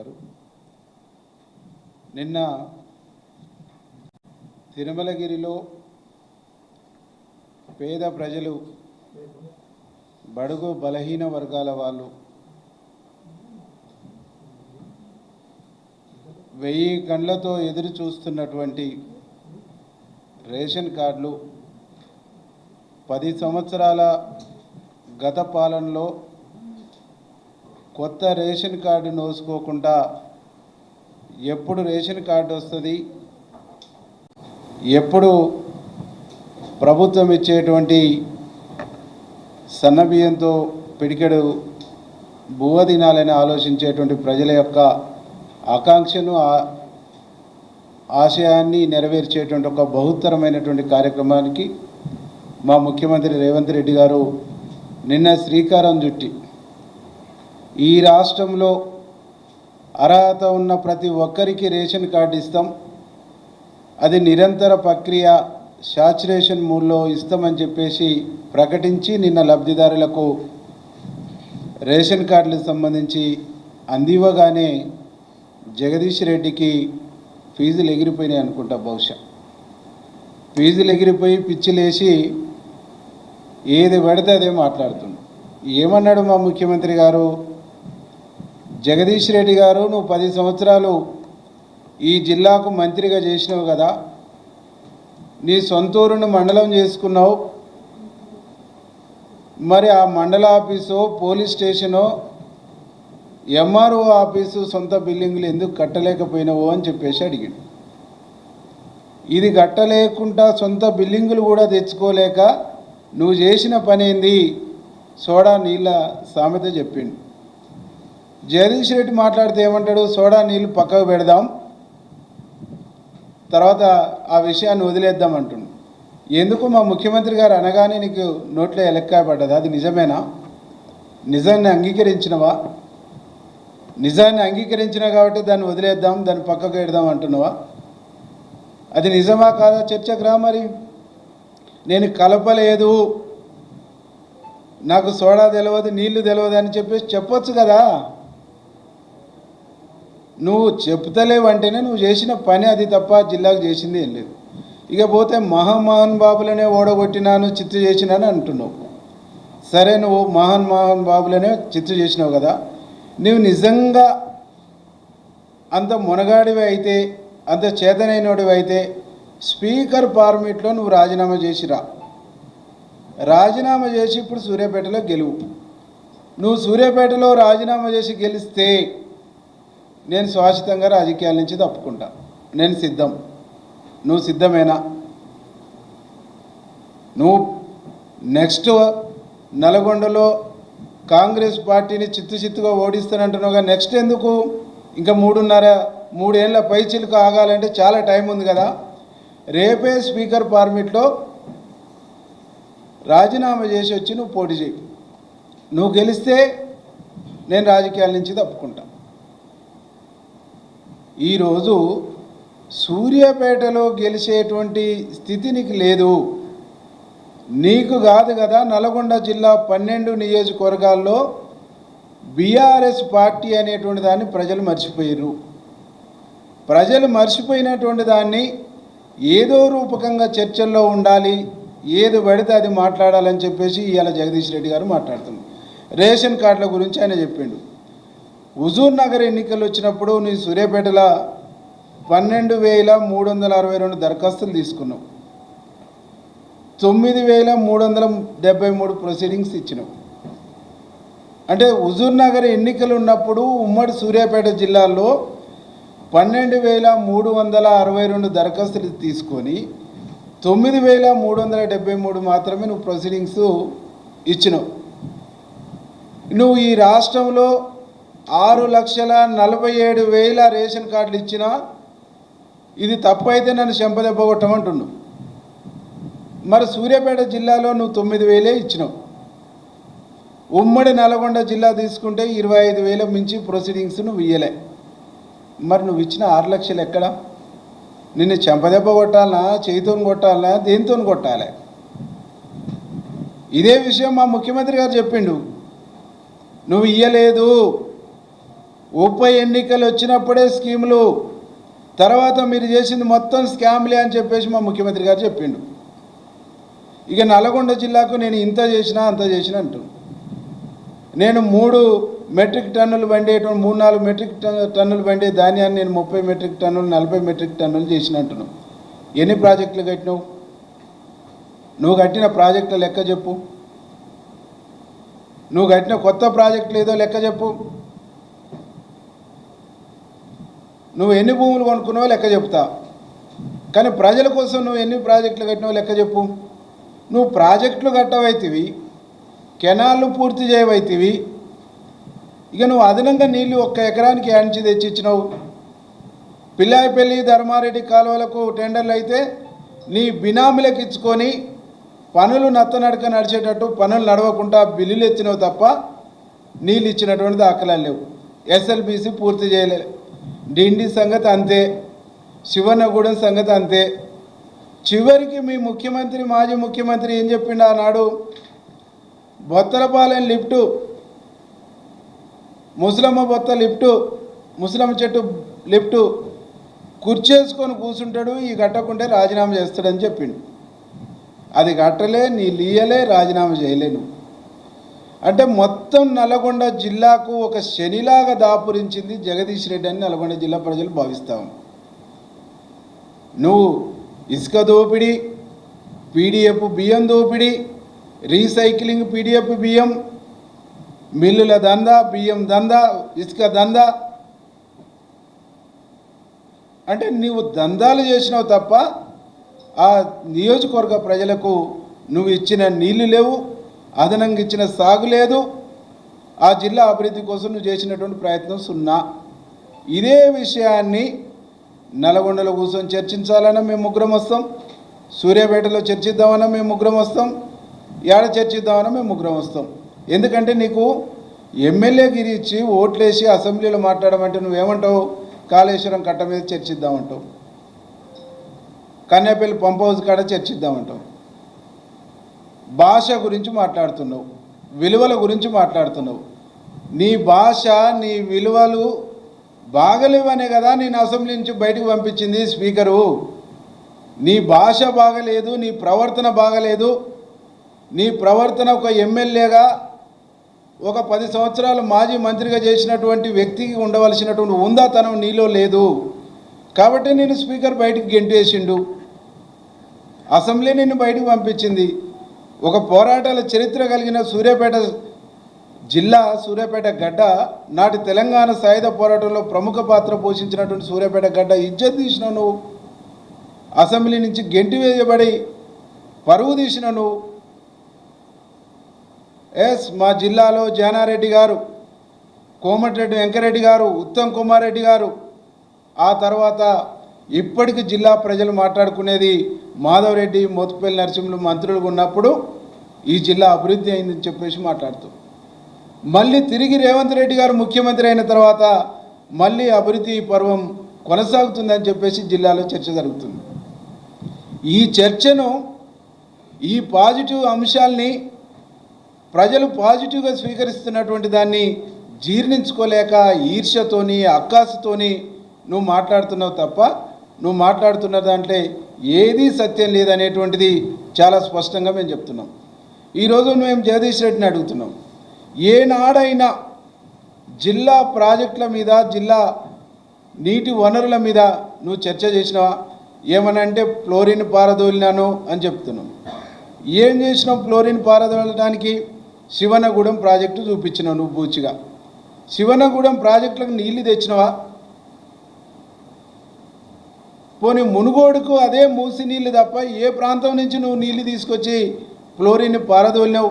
గారు, నిన్న తిరుమలగిరిలో పేద ప్రజలు, బడుగు బలహీన వర్గాల వాళ్ళు 1000 కళ్ళతో ఎదురు చూస్తున్నటువంటి రేషన్ కార్డులు 10 సంవత్సరాల గత పాలనలో కొత్త రేషన్ కార్డు నోసుకోకుండా ఎప్పుడు రేషన్ కార్డు వస్తుంది, ఎప్పుడు ప్రభుత్వం ఇచ్చేటువంటి సన్నబియ్యంతో పిడికెడు బువ్వ తినాలని ఆలోచించేటువంటి ప్రజల యొక్క ఆకాంక్షను ఆశయాన్ని నెరవేర్చేటువంటి ఒక బహుత్తరమైనటువంటి కార్యక్రమానికి మా ముఖ్యమంత్రి రేవంత్ రెడ్డి గారు నిన్న శ్రీకారం చుట్టి ఈ రాష్ట్రంలో అర్హత ఉన్న ప్రతి ఒక్కరికి రేషన్ కార్డు ఇస్తాం, అది నిరంతర ప్రక్రియ, శాచురేషన్ మూడ్లో ఇస్తామని చెప్పేసి ప్రకటించి నిన్న లబ్ధిదారులకు రేషన్ కార్డులకు సంబంధించి అందివ్వగానే జగదీష్ రెడ్డికి ఫీజులు ఎగిరిపోయినాయి అనుకుంటా. బహుశా ఫీజులు ఎగిరిపోయి పిచ్చిలేసి ఏది పడితే అదే మాట్లాడుతుండు. ఏమన్నాడు మా ముఖ్యమంత్రి గారు? జగదీష్ రెడ్డి గారు, నువ్వు 10 సంవత్సరాలు ఈ జిల్లాకు మంత్రిగా చేసినావు కదా, నీ సొంతూరును మండలం చేసుకున్నావు, మరి ఆ మండల office, police station, MRO office సొంత బిల్డింగులు ఎందుకు కట్టలేకపోయినావు అని చెప్పేసి అడిగాడు. ఇది కట్టలేకుండా సొంత బిల్డింగులు కూడా తెచ్చుకోలేక నువ్వు చేసిన పని ఏంది? సోడా నీళ్ళ సామెత చెప్పిండు. జగదీష్ రెడ్డి మాట్లాడితే ఏమంటాడు? సోడా నీళ్ళు పక్కకు పెడదాం, తర్వాత ఆ విషయాన్ని వదిలేద్దాం అంటుండు. ఎందుకు? మా ముఖ్యమంత్రి గారు అనగానే నీకు నోట్లో ఎలక్కాయ పడ్డది. అది నిజమేనా? నిజాన్ని అంగీకరించినవా? నిజాన్ని అంగీకరించినా కాబట్టి దాన్ని వదిలేద్దాం, దాన్ని పక్కకు పెడదాం అంటున్నావా? అది నిజమా కాదా? చర్చకు రా. మరి నేను కలపలేదు, నాకు సోడా తెలియదు, నీళ్లు తెలియదు అని చెప్పేసి చెప్పొచ్చు కదా. నువ్వు చెప్తలేవంటేనే నువ్వు చేసిన పని అది తప్ప జిల్లాకు చేసింది ఏం లేదు. ఇక పోతే మహాన్ బాబులనే ఓడగొట్టినాను, చిత్తు చేసినాను అంటున్నావు. సరే, నువ్వు మహాన్ బాబులనే చిత్తు చేసినావు కదా. నువ్వు నిజంగా అంత మునగాడివి అయితే, అంత చేతనైనడివి అయితే స్పీకర్ ఫార్మేట్లో నువ్వు రాజీనామా చేసిరా. రాజీనామా చేసి ఇప్పుడు సూర్యాపేటలో గెలువు. నువ్వు సూర్యాపేటలో రాజీనామా చేసి గెలిస్తే నేను శాశ్వతంగా రాజకీయాల నుంచి తప్పుకుంటా. నేను సిద్ధం. నువ్వు సిద్ధమేనా? నువ్వు నెక్స్ట్ నల్గొండలో కాంగ్రెస్ పార్టీని చిత్తుగా ఓడిస్తానంటున్నావుగా, నెక్స్ట్ ఎందుకు? ఇంకా 3 ఏళ్ళ పైచిలుకు ఆగాలంటే చాలా టైం ఉంది కదా. రేపే స్పీకర్ ఫార్మేట్లో రాజీనామా చేసి వచ్చి నువ్వు పోటీ చేయి. నువ్వు గెలిస్తే నేను రాజకీయాల నుంచి తప్పుకుంటా. ఈరోజు సూర్యాపేటలో గెలిచేటువంటి స్థితి నీకు లేదు. నీకు కాదు కదా, నల్గొండ జిల్లా 12 నియోజకవర్గాల్లో బీఆర్ఎస్ పార్టీ అనేటువంటి దాన్ని ప్రజలు మర్చిపోయారు. ప్రజలు మర్చిపోయినటువంటి దాన్ని ఏదో రూపకంగా చర్చల్లో ఉండాలి, ఏది పడితే అది మాట్లాడాలని చెప్పేసి ఇవాళ జగదీష్ రెడ్డి గారు మాట్లాడుతున్నారు. రేషన్ కార్డుల గురించి ఆయన చెప్పిండు. హుజూర్ నగర్ ఎన్నికలు వచ్చినప్పుడు నీ సూర్యాపేటలో 12,362 దరఖాస్తులు తీసుకున్నావు, 9,373 ప్రొసీడింగ్స్ ఇచ్చినావు. అంటే హుజూర్ నగర్ ఎన్నికలు ఉన్నప్పుడు ఉమ్మడి సూర్యాపేట జిల్లాలో 12,362 దరఖాస్తులు తీసుకొని 9,373 మాత్రమే నువ్వు ప్రొసీడింగ్స్ ఇచ్చినావు. నువ్వు ఈ రాష్ట్రంలో 6,47,000 రేషన్ కార్డులు ఇచ్చినా ఇది తప్పైతే నన్ను చెంపదెబ్బ కొట్టమంటున్నావు. మరి సూర్యాపేట జిల్లాలో నువ్వు 9,000 ఇచ్చినావు. ఉమ్మడి నల్గొండ జిల్లా తీసుకుంటే 25,000 మించి ప్రొసీడింగ్స్ నువ్వు ఇయ్యలే. మరి నువ్వు ఇచ్చిన 6 లక్షలు ఎక్కడ? నిన్ను చెంపదెబ్బ కొట్టాలనా, చేయితో కొట్టాలనా, దేనితో కొట్టాలి? ఇదే విషయం మా ముఖ్యమంత్రి గారు చెప్పిండు. నువ్వు ఇయ్యలేదు, ఉప ఎన్నికలు వచ్చినప్పుడే స్కీములు, తర్వాత మీరు చేసింది మొత్తం స్కామ్లే అని చెప్పేసి మా ముఖ్యమంత్రి గారు చెప్పిండు. ఇక నల్గొండ జిల్లాకు నేను ఇంత చేసినా అంత చేసినా అంటున్నాను. నేను 3 మెట్రిక్ టన్నులు పండేటువంటి 3-4 మెట్రిక్ టన్నులు పండే ధాన్యాన్ని నేను 30 మెట్రిక్ టన్నులు 40 మెట్రిక్ టన్నులు చేసినట్టున్నావు. ఎన్ని ప్రాజెక్టులు కట్టినావు? నువ్వు కట్టిన ప్రాజెక్టుల లెక్క చెప్పు. నువ్వు కట్టిన కొత్త ప్రాజెక్టులు ఏదో లెక్క చెప్పు. నువ్వు ఎన్ని భూములు కొనుక్కున్నావో లెక్క చెప్తా, కానీ ప్రజల కోసం నువ్వు ఎన్ని ప్రాజెక్టులు కట్టినావో లెక్క చెప్పు. నువ్వు ప్రాజెక్టులు కట్టవైతివి, కెనాళ్ళు పూర్తి చేయవైతివి, ఇక నువ్వు అదనంగా నీళ్లు 1 ఎకరానికి యాంచి తెచ్చిచ్చినావు. పిల్లాయిపల్లి ధర్మారెడ్డి కాలువలకు టెండర్లు అయితే నీ బినామీలకు ఇచ్చుకొని పనులు నత్తనడక నడిచేటట్టు పనులు నడవకుండా బిల్లులు ఎత్తినవు తప్ప నీళ్ళు ఇచ్చినటువంటి దాఖలాలు లేవు. ఎస్ఎల్బీసీ పూర్తి చేయలే. డిండి సంగతి అంతే, శివనగూడెం సంగతి అంతే. చివరికి మీ ముఖ్యమంత్రి, మాజీ ముఖ్యమంత్రి ఏం చెప్పిండు ఆనాడు? బొత్తలపాలెం లిఫ్టు, ముసలమ్మ బొత్త లిఫ్టు, ముసలమ్మ చెట్టు లిఫ్టు కుర్చేసుకొని కూర్చుంటాడు, ఈ కట్టకుంటే రాజీనామా చేస్తాడని చెప్పిండు. అది కట్టలే, నీళ్ళు ఇయ్యలే, రాజీనామా చేయలేను. అంటే మొత్తం నల్గొండ జిల్లాకు ఒక శనిలాగా దాపురించింది జగదీష్ రెడ్డి అని నల్గొండ జిల్లా ప్రజలు భావిస్తాము. నువ్వు ఇసుక దోపిడీ, పీడిఎఫ్ బియ్యం దోపిడీ, రీసైక్లింగ్ పీడిఎఫ్ బియ్యం, మిల్లుల దందా, బియ్యం దందా, ఇసుక దందా, అంటే నీవు దందాలు చేసినావు తప్ప ఆ నియోజకవర్గ ప్రజలకు నువ్వు ఇచ్చిన నీళ్లు లేవు, అదనంగా ఇచ్చిన సాగు లేదు. ఆ జిల్లా అభివృద్ధి కోసం నువ్వు చేసినటువంటి ప్రయత్నం సున్నా. ఇదే విషయాన్ని నల్గొండలో కూర్చొని చర్చించాలన్నా మేము ముగ్గురం వస్తాం, సూర్యాపేటలో చర్చిద్దామన్నా మేము ముగ్గురం వస్తాం, ఏడ చర్చిద్దామన్నా మేము ముగ్గురం వస్తాం. ఎందుకంటే నీకు ఎమ్మెల్యే గిరి ఇచ్చి ఓట్లేసి అసెంబ్లీలో మాట్లాడమంటే నువ్వేమంటావు? కాళేశ్వరం కట్ట మీద చర్చిద్దామంటావు, కన్యాపల్లి పంప్ హౌస్ కాడ చర్చిద్దామంటావు. భాష గురించి మాట్లాడుతున్నావు, విలువల గురించి మాట్లాడుతున్నావు. నీ భాష, నీ విలువలు బాగలేవనే కదా నేను అసెంబ్లీ నుంచి బయటకు పంపించింది స్పీకరు. నీ భాష బాగలేదు, నీ ప్రవర్తన బాగలేదు. నీ ప్రవర్తన ఒక ఎమ్మెల్యేగా, ఒక 10 సంవత్సరాలు మాజీ మంత్రిగా చేసినటువంటి వ్యక్తికి ఉండవలసినటువంటి ఉందాతనం నీలో లేదు. కాబట్టి నేను స్పీకర్ బయటికి గెంటేసిండు, అసెంబ్లీ నిన్ను బయటకు పంపించింది. ఒక పోరాటాల చరిత్ర కలిగిన సూర్యాపేట జిల్లా, సూర్యాపేట గడ్డ, నాటి తెలంగాణ సాయుధ పోరాటంలో ప్రముఖ పాత్ర పోషించినటువంటి సూర్యాపేట గడ్డ ఇజ్జత్ తీసిన నువ్వు, అసెంబ్లీ నుంచి గెంటి వేయబడి పరువు తీసిన నువ్వు. మా జిల్లాలో జానారెడ్డి గారు, కోమటిరెడ్డి వెంకరెడ్డి గారు, ఉత్తమ్ కుమార్ రెడ్డి గారు, ఆ తర్వాత ఇప్పటికి జిల్లా ప్రజలు మాట్లాడుకునేది మాధవరెడ్డి, మోత్పల్లి నరసింహులు మంత్రులుగా ఉన్నప్పుడు ఈ జిల్లా అభివృద్ధి అయిందని చెప్పేసి మాట్లాడుతూ, మళ్ళీ తిరిగి రేవంత్ రెడ్డి గారు ముఖ్యమంత్రి అయిన తర్వాత మళ్ళీ అభివృద్ధి పర్వం కొనసాగుతుందని చెప్పేసి జిల్లాలో చర్చ జరుగుతుంది. ఈ చర్చను, ఈ పాజిటివ్ అంశాల్ని ప్రజలు పాజిటివ్గా స్వీకరిస్తున్నటువంటి దాన్ని జీర్ణించుకోలేక ఈర్ష్యతోని, అక్కాసుతోని నువ్వు మాట్లాడుతున్నావు తప్ప నువ్వు మాట్లాడుతున్న దాంట్లో ఏదీ సత్యం లేదనేటువంటిది చాలా స్పష్టంగా మేము చెప్తున్నాం. ఈరోజు మేము జగదీష్ రెడ్డిని అడుగుతున్నాం, ఏనాడైనా జిల్లా ప్రాజెక్టుల మీద, జిల్లా నీటి వనరుల మీద నువ్వు చర్చ చేసినావా? ఏమనంటే ఫ్లోరిన్ పారదోలినాను అని చెప్తున్నాం. ఏం చేసినావు ఫ్లోరిన్ పారదోలడానికి? శివనగూడెం ప్రాజెక్టు చూపించినావు నువ్వు బూచిగా. శివనగూడెం ప్రాజెక్టులకు నీళ్లు తెచ్చినవా? పోనీ మునుగోడుకు అదే మూసి నీళ్ళు తప్ప ఏ ప్రాంతం నుంచి నువ్వు నీళ్ళు తీసుకొచ్చి ఫ్లోరిన్ పారదోలినావు?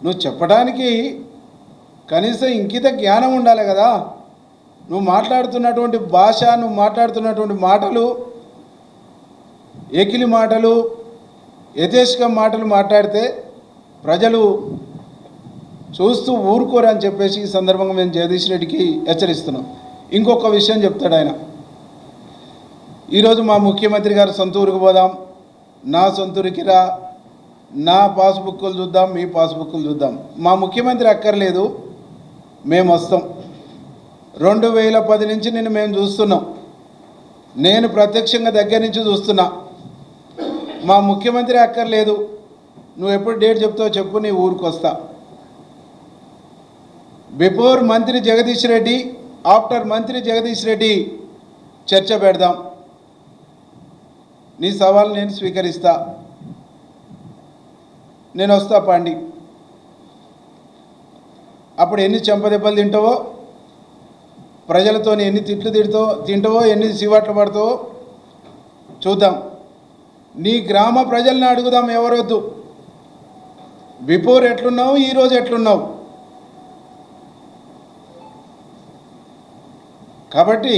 నువ్వు చెప్పడానికి కనీసం ఇంకిత జ్ఞానం ఉండాలి కదా. నువ్వు మాట్లాడుతున్నటువంటి భాష, నువ్వు మాట్లాడుతున్నటువంటి మాటలు, ఎకిలి మాటలు, యథేచ్ఛ మాటలు మాట్లాడితే ప్రజలు చూస్తూ ఊరుకోరని చెప్పేసి ఈ సందర్భంగా మేము జగదీష్ రెడ్డికి హెచ్చరిస్తున్నాం. ఇంకొక విషయం చెప్తాడు ఆయన, ఈరోజు మా ముఖ్యమంత్రి గారు సొంత ఊరికి పోదాం, నా సొంత ఊరికి రా, నా పాస్బుక్లు చూద్దాం, మీ పాస్బుక్లు చూద్దాం. మా ముఖ్యమంత్రి అక్కర్లేదు, మేము వస్తాం. 2010 నుంచి నిన్ను మేము చూస్తున్నాం. నేను ప్రత్యక్షంగా దగ్గర నుంచి చూస్తున్నా. మా ముఖ్యమంత్రి అక్కర్లేదు, నువ్వు ఎప్పుడు డేట్ చెప్తావో చెప్పు, నీ ఊరికి వస్తా. బిఫోర్ మంత్రి జగదీష్ రెడ్డి, ఆఫ్టర్ మంత్రి జగదీష్ రెడ్డి చర్చ పెడదాం. నీ సవాల్ నేను స్వీకరిస్తా. నేను వస్తా పాండి. అప్పుడు ఎన్ని చెంపదెబ్బలు తింటావో, ప్రజలతో ఎన్ని తిట్లు తింటావో, ఎన్ని సివాట్లు పడతావో చూద్దాం. నీ గ్రామ ప్రజల్ని అడుగుదాం, ఎవరొద్దు. బిఫోర్ ఎట్లున్నావు, ఈరోజు ఎట్లున్నావు. కాబట్టి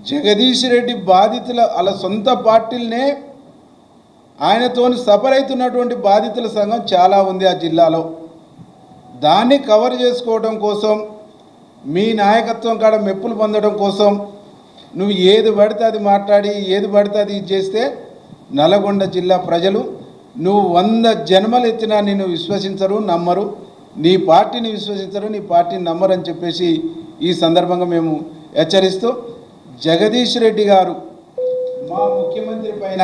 జగదీష్ రెడ్డి బాధితుల అలా సొంత పార్టీలనే ఆయనతో సఫర్ అవుతున్నటువంటి బాధితుల సంఘం చాలా ఉంది ఆ జిల్లాలో. దాన్ని కవర్ చేసుకోవడం కోసం, మీ నాయకత్వం కాడ మెప్పులు పొందడం కోసం నువ్వు ఏది పడితే అది మాట్లాడి, ఏది పడితే అది చేస్తే నల్గొండ జిల్లా ప్రజలు నువ్వు 100 జన్మలు ఎత్తినా నిన్ను విశ్వసించరు, నమ్మరు. నీ పార్టీని విశ్వసించరు, నీ పార్టీని నమ్మరు అని చెప్పేసి ఈ సందర్భంగా మేము హెచ్చరిస్తూ, జగదీష్ రెడ్డి గారు మా ముఖ్యమంత్రి పైన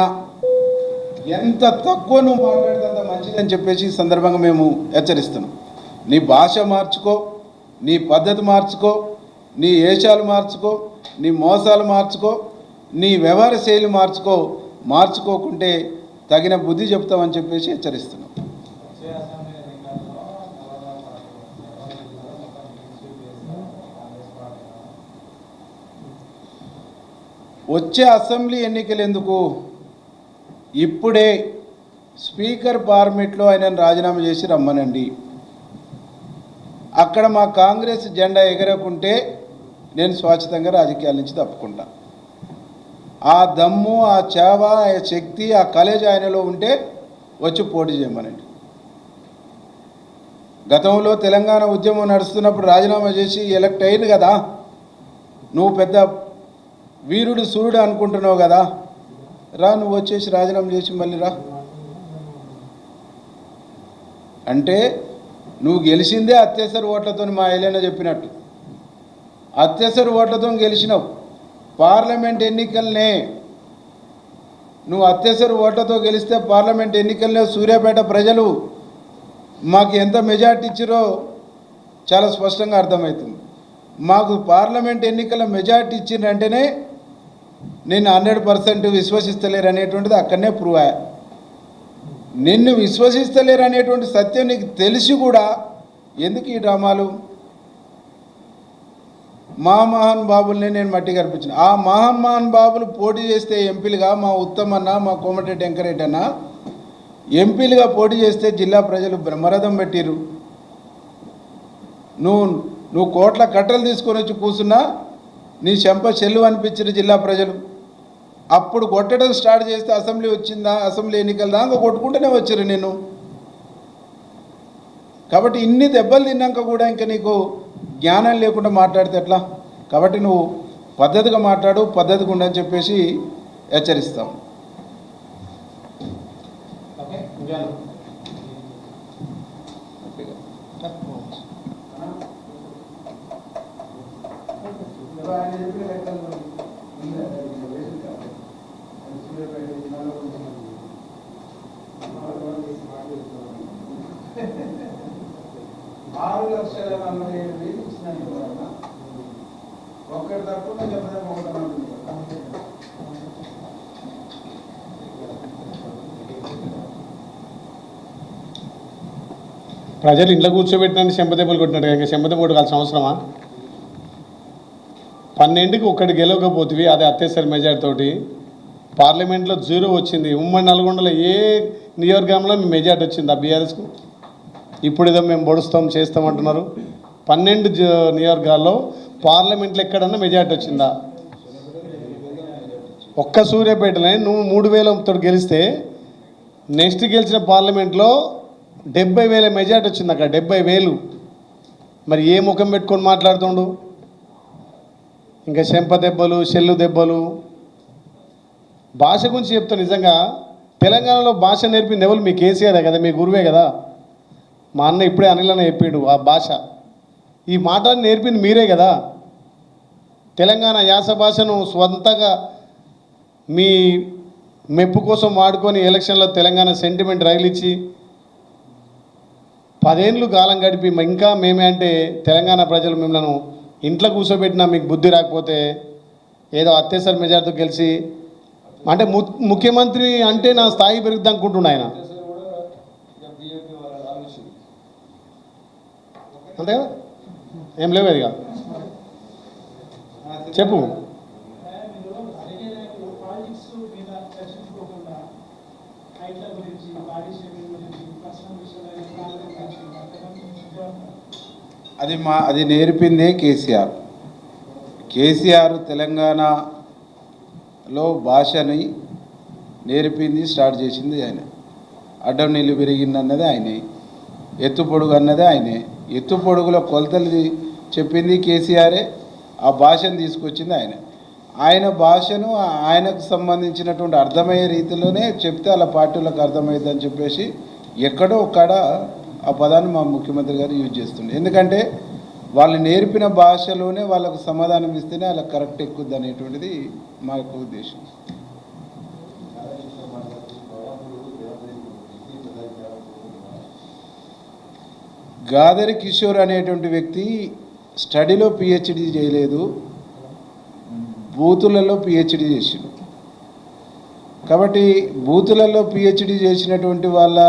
ఎంత తక్కువ నువ్వు మాట్లాడితే అంత మంచిదని చెప్పేసి ఈ సందర్భంగా మేము హెచ్చరిస్తున్నాం. నీ భాష మార్చుకో, నీ పద్ధతి మార్చుకో, నీ ఏషాలు మార్చుకో, నీ మోసాలు మార్చుకో, నీ వ్యవహార శైలి మార్చుకోకుంటే తగిన బుద్ధి చెప్తామని చెప్పేసి హెచ్చరిస్తున్నాం. వచ్చే అసెంబ్లీ ఎన్నికలు ఎందుకు? ఇప్పుడే స్పీకర్ ఫార్మెట్లో ఆయనను రాజీనామా చేసి రమ్మనండి. అక్కడ మా కాంగ్రెస్ జెండా ఎగరకుంటే నేను స్వచ్ఛతంగా రాజకీయాల నుంచి తప్పుకుంటా. ఆ దమ్ము, ఆ చేవ, ఆ శక్తి, ఆ కలేజ్ ఆయనలో ఉంటే వచ్చి పోటీ చేయమనండి. గతంలో తెలంగాణ ఉద్యమం నడుస్తున్నప్పుడు రాజీనామా చేసి ఎలక్ట్ అయింది కదా, నువ్వు పెద్ద వీరుడు సూర్యుడు అనుకుంటున్నావు కదా, రా నువ్వు వచ్చేసి రాజీనామా చేసి మళ్ళీ రా. అంటే నువ్వు గెలిచిందే అత్యవసర ఓట్లతో, మా ఎలైనా చెప్పినట్టు అత్యవసర ఓట్లతో గెలిచినావు. పార్లమెంట్ ఎన్నికలనే నువ్వు అత్యవసర ఓట్లతో గెలిస్తే పార్లమెంట్ ఎన్నికలనే సూర్యాపేట ప్రజలు మాకు ఎంత మెజార్టీ ఇచ్చారో చాలా స్పష్టంగా అర్థమవుతుంది. మాకు పార్లమెంట్ ఎన్నికల మెజార్టీ ఇచ్చిందంటేనే నిన్ను 100% విశ్వసిస్తలేరు అనేటువంటిది అక్కడనే ప్రూవ్ అయ్యా. నిన్ను విశ్వసిస్తలేరు అనేటువంటి సత్యం నీకు తెలిసి కూడా ఎందుకు ఈ డ్రామాలు? మా మహాన్ బాబుల్ని నేను మట్టి కనిపించిన. ఆ మహాన్ బాబులు పోటీ చేస్తే ఎంపీలుగా మా ఉత్తమన్న, మా కోమటిరెడ్డి వెంకరెడ్డి అన్న ఎంపీలుగా పోటీ చేస్తే జిల్లా ప్రజలు బ్రహ్మరథం పెట్టిరు. నువ్వు కోట్ల కట్టలు తీసుకొని వచ్చి కూర్చున్నా నీ చెంప చెల్లు అనిపించిన జిల్లా ప్రజలు. అప్పుడు కొట్టడం స్టార్ట్ చేస్తే అసెంబ్లీ వచ్చిందా, అసెంబ్లీ ఎన్నికల దాకా కొట్టుకుంటూనే వచ్చారు నేను. కాబట్టి ఇన్ని దెబ్బలు తిన్నాక కూడా ఇంకా నీకు జ్ఞానం లేకుండా మాట్లాడితే ఎట్లా? కాబట్టి నువ్వు పద్ధతిగా మాట్లాడు, పద్ధతిగా ఉండని చెప్పేసి హెచ్చరిస్తాం. ఒక్కటి తక్కువ చెప్పడం ప్రజలు ఇంట్లో కూర్చోబెట్టినట్టు చెంపదెబ్బలు కొట్టినట్టు ఇంకా చెంపదెబ్బ కొట్టాల్సిన అవసరమా? 12కి ఒక్కటి గెలవకపోతుంది, అది అత్యవసర మెజార్టీ తోటి పార్లమెంట్లో 0 వచ్చింది. ఉమ్మడి నల్గొండలో ఏ నియోజకవర్గంలో మీ మెజార్టీ వచ్చింది ఆ బీఆర్ఎస్కు? ఇప్పుడు ఏదో మేము పొడుస్తాం చేస్తామంటున్నారు. 12 నియోజకవర్గాల్లో పార్లమెంట్లో ఎక్కడన్నా మెజార్టీ వచ్చిందా? ఒక్క సూర్యాపేటనే నువ్వు 3000తో గెలిస్తే నెక్స్ట్ గెలిచిన పార్లమెంట్లో 70,000 మెజార్టీ వచ్చింది. అక్కడ 70,000. మరి ఏ ముఖం పెట్టుకొని మాట్లాడుతుండు? ఇంకా చెంప దెబ్బలు, చెల్లు దెబ్బలు. భాష గురించి చెప్తా. నిజంగా తెలంగాణలో భాష నేర్పింది ఎవరు? మీ కేసీఆరే కదా, మీ గురువే కదా. మా అన్న ఇప్పుడే అనిల్ అన్న చెప్పాడు ఆ భాష. ఈ మాటలు నేర్పింది మీరే కదా. తెలంగాణ యాస భాషను స్వంతగా మీ మెప్పు కోసం వాడుకొని ఎలక్షన్లో తెలంగాణ సెంటిమెంట్ రైలిచ్చి 10 ఏళ్ళు కాలం గడిపి ఇంకా మేమే అంటే తెలంగాణ ప్రజలు మిమ్మల్ని ఇంట్లో కూర్చోబెట్టినా మీకు బుద్ధి రాకపోతే ఏదో అత్యవసర మెజార్టీతో గెలిచి అంటే ముఖ్యమంత్రి అంటే నా స్థాయి పెరుగుద్ది అనుకుంటున్నా ఆయన. అంతే కదా, ఏం లేవు ఇక చెప్పు. అది నేర్పిందే కేసీఆర్. కేసీఆర్ తెలంగాణలో భాషని నేర్పింది, స్టార్ట్ చేసింది ఆయన. అడ్డం నీళ్ళు పెరిగింది అన్నది ఆయనే, ఎత్తు పొడుగు అన్నది ఆయనే. ఎత్తు పొడుగులో కొలతలు చెప్పింది కేసీఆరే, ఆ భాషను తీసుకొచ్చింది ఆయన. ఆయన భాషను ఆయనకు సంబంధించినటువంటి అర్థమయ్యే రీతిలోనే చెప్తే అలా పార్టీలకు అర్థమయ్యేదని చెప్పేసి ఎక్కడో ఒక్కడ ఆ పదాన్ని మా ముఖ్యమంత్రి గారు యూజ్ చేస్తుండే. ఎందుకంటే వాళ్ళు నేర్పిన భాషలోనే వాళ్ళకు సమాధానం ఇస్తేనే అలా కరెక్ట్ ఎక్కుద్ది అనేటువంటిది మా యొక్క ఉద్దేశం. గాదరి కిషోర్ అనేటువంటి వ్యక్తి స్టడీలో పిహెచ్డి చేయలేదు, బూతులలో పిహెచ్డి చేసిండు. కాబట్టి బూతులలో పిహెచ్డి చేసినటువంటి వాళ్ళ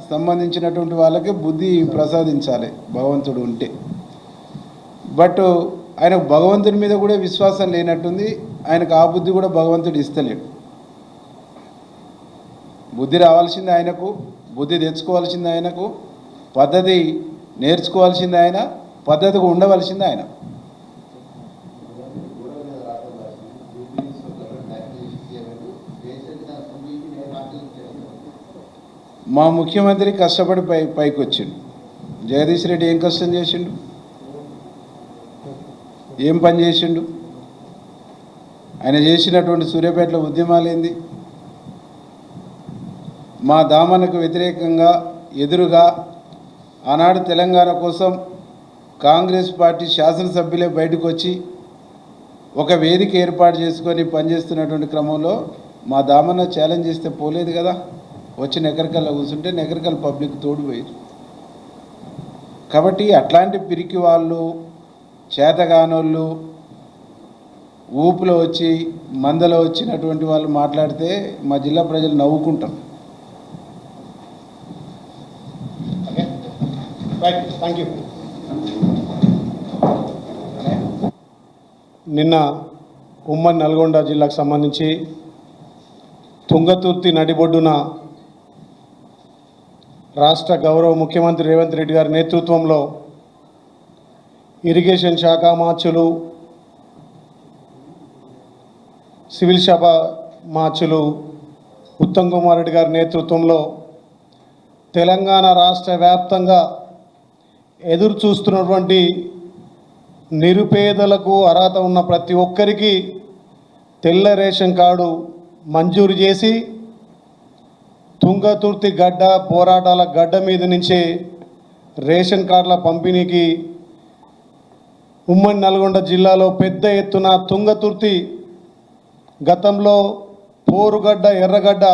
సంబంధించినటువంటి వాళ్ళకే బుద్ధి ప్రసాదించాలి భగవంతుడు ఉంటే. బట్ ఆయనకు భగవంతుడి మీద కూడా విశ్వాసం లేనట్టుంది. ఆయనకు ఆ బుద్ధి కూడా భగవంతుడు ఇస్తలేడు. బుద్ధి రావాల్సింది ఆయనకు, బుద్ధి తెచ్చుకోవాల్సింది ఆయనకు, పద్ధతి నేర్చుకోవాల్సింది ఆయన, పద్ధతిగా ఉండవలసింది ఆయన. మా ముఖ్యమంత్రి కష్టపడి పైకి వచ్చిండు. జగదీష్ రెడ్డి ఏం కష్టం చేసిండు, ఏం పని చేసిండు? ఆయన చేసినటువంటి సూర్యాపేటలో ఉద్యమాలు ఏంది? మా దామన్నకు వ్యతిరేకంగా ఎదురుగా ఆనాడు తెలంగాణ కోసం కాంగ్రెస్ పార్టీ శాసనసభ్యులే బయటకు వచ్చి ఒక వేదిక ఏర్పాటు చేసుకొని పనిచేస్తున్నటువంటి క్రమంలో మా దామన్న ఛాలెంజ్ చేస్తే పోలేదు కదా. వచ్చి నెకరికల్లో కూర్చుంటే నెకరికల్ పబ్లిక్ తోడిపోయారు. కాబట్టి అట్లాంటి పిరికి వాళ్ళు, చేతగానోళ్ళు, ఊపులో వచ్చి మందలో వచ్చినటువంటి వాళ్ళు మాట్లాడితే మా జిల్లా ప్రజలు నవ్వుకుంటాం. Thank you. నిన్న ఉమ్మడి నల్గొండ జిల్లాకు సంబంధించి తుంగతుర్తి నడిబొడ్డున రాష్ట్ర గౌరవ ముఖ్యమంత్రి రేవంత్ రెడ్డి గారి నేతృత్వంలో ఇరిగేషన్ శాఖ మార్చులు, సివిల్ శాఖ మార్చులు ఉత్తమ్ కుమార్ రెడ్డి గారి నేతృత్వంలో తెలంగాణ రాష్ట్ర వ్యాప్తంగా ఎదురు చూస్తున్నటువంటి నిరుపేదలకు అర్హత ఉన్న ప్రతి ఒక్కరికి తెల్ల రేషన్ కార్డు మంజూరు చేసి తుంగతుర్తి గడ్డ పోరాటాల గడ్డ మీద నుంచే రేషన్ కార్డుల పంపిణీకి ఉమ్మడి నల్గొండ జిల్లాలో పెద్ద ఎత్తున తుంగతుర్తి, గతంలో పోరుగడ్డ, ఎర్రగడ్డ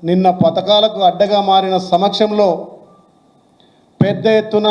నిన్న పథకాలకు అడ్డగా మారిన సమక్షంలో పెద్ద ఎత్తున